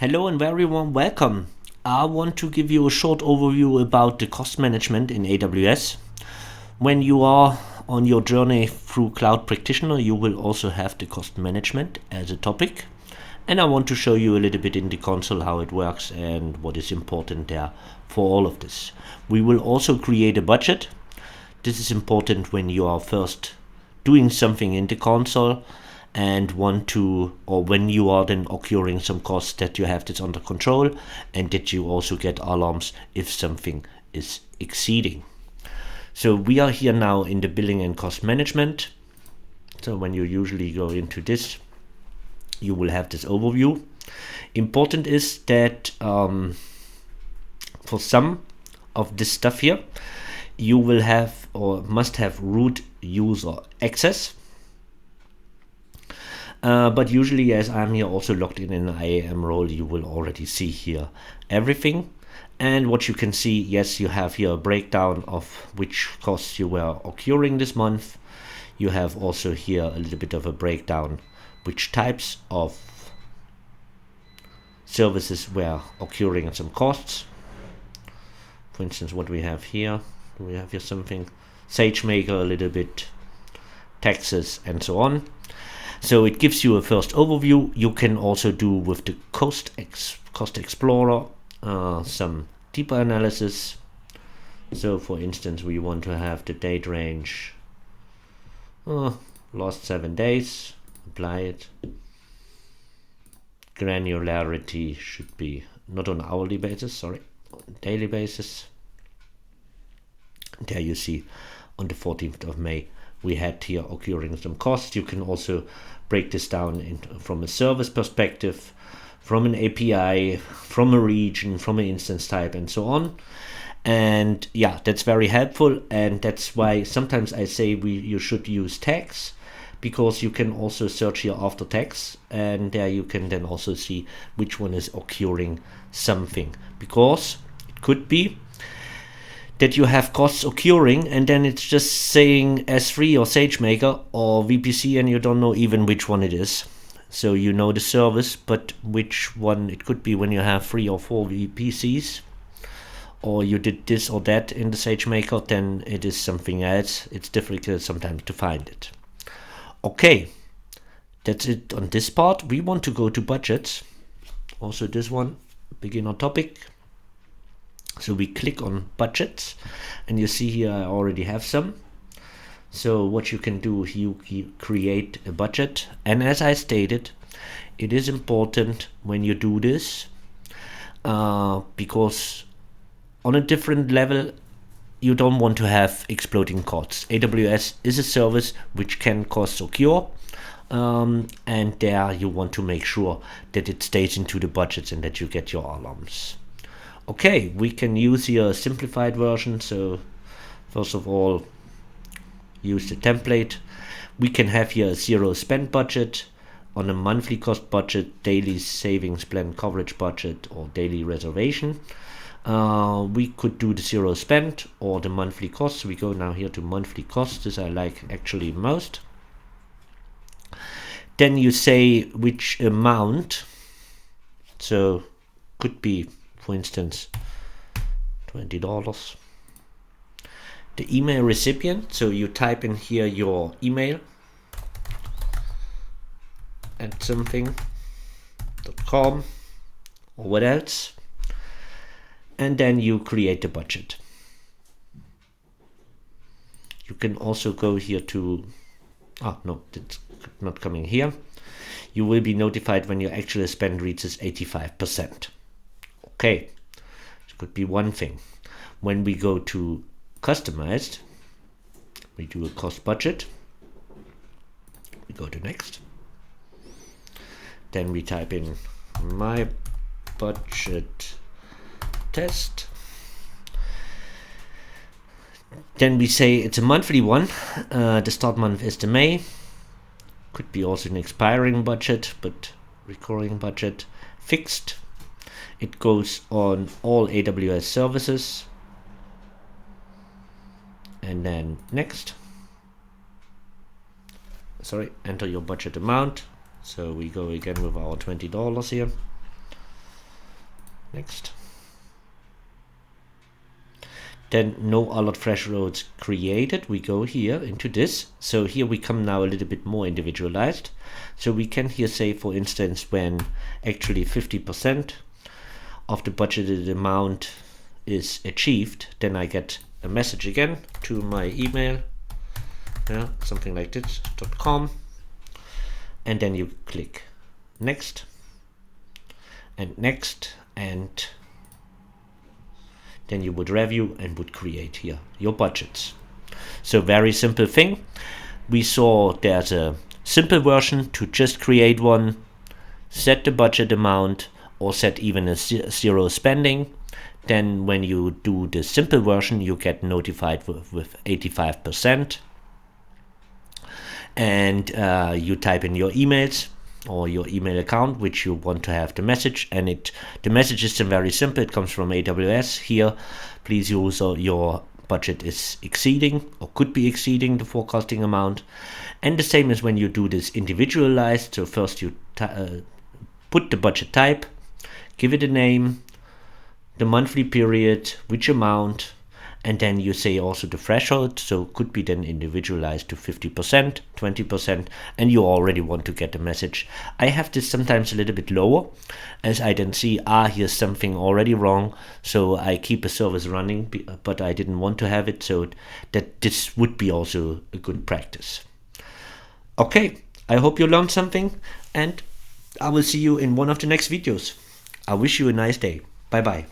Hello and very warm welcome. I want to give you a short overview about the cost management in AWS. When you are on your journey through Cloud Practitioner, you will also have the cost management as a topic. And I want to show you a little bit in the console how it works and what is important there for all of this. We will also create a budget. This is important when you are first doing something in the console and want to, or when you are then occurring some costs, that you have this under control and that you also get alarms if something is exceeding. So we are here now in the billing and cost management. So when you usually go into this, you will have this overview. Important is that for some of this stuff here, you will have or must have root user access. But usually, as I'm here also logged in an IAM role, you will already see here everything. And what you can see, yes, you have here a breakdown of which costs you were occurring this month. You have also here a little bit of a breakdown which types of services were occurring at some costs. For instance, what we have here, we have here something, SageMaker a little bit, taxes and so on. So it gives you a first overview. You can also do with the Cost Explorer some deeper analysis. So for instance, we want to have the date range last 7 days, apply it. Granularity should be not on hourly basis, sorry, on daily basis. There you see on the 14th of May we had here occurring some costs. You can also break this down from a service perspective, from an API, from a region, from an instance type, and so on. And yeah, that's very helpful, and that's why sometimes I say you should use tags, because you can also search here after tags, and there you can then also see which one is occurring something, because it could be that you have costs occurring and then it's just saying S3 or SageMaker or VPC and you don't know even which one it is. So you know the service, but which one it could be when you have 3 or 4 VPCs, or you did this or that in the SageMaker, then it is something else. It's difficult sometimes to find it. Okay, that's it on this part. We want to go to budgets. Also this one, beginner topic. So we click on budgets and you see here I already have some. So what you can do, you create a budget, and as I stated, it is important when you do this because on a different level you don't want to have exploding costs. AWS is a service which can costs occur, and there you want to make sure that it stays into the budgets and that you get your alarms. Okay, we can use here a simplified version. So first of all, use the template. We can have here a zero spend budget, on a monthly cost budget, daily savings plan coverage budget, or daily reservation. We could do the zero spend or the monthly cost. We go now here to monthly cost. This I like actually most. Then you say which amount. So could be, for instance, $20. The email recipient, so you type in here your email at something.com or what else, and then you create the budget. You can also go here to, no, it's not coming here. You will be notified when your actual spend reaches 85%. Okay, it could be one thing. When we go to customized, we do a cost budget. We go to next. Then we type in my budget test. Then we say it's a monthly one. The start month is the May. Could be also an expiring budget, but recurring budget. Fixed. It goes on all AWS services. And then next. Enter your budget amount. So we go again with our $20 here. Next. Then no alert thresholds created. We go here into this. So here we come now a little bit more individualized. So we can here say, for instance, when actually 50% of the budgeted amount is achieved, then I get a message again to my email, something like this, .com, and then you click next and next, and then you would review and would create here your budgets. So very simple thing. We saw there's a simple version to just create one, set the budget amount, or set even a zero spending. Then when you do the simple version, you get notified with 85%. And you type in your emails or your email account which you want to have the message, and the message is very simple. It comes from AWS. Here, please use your budget is exceeding or could be exceeding the forecasting amount. And the same as when you do this individualized. So first you put the budget type, give it a name, the monthly period, which amount, and then you say also the threshold. So could be then individualized to 50%, 20%, and you already want to get the message. I have this sometimes a little bit lower, as I then see, here's something already wrong. So I keep a service running, but I didn't want to have it. So that this would be also a good practice. Okay, I hope you learned something, and I will see you in one of the next videos. I wish you a nice day. Bye bye.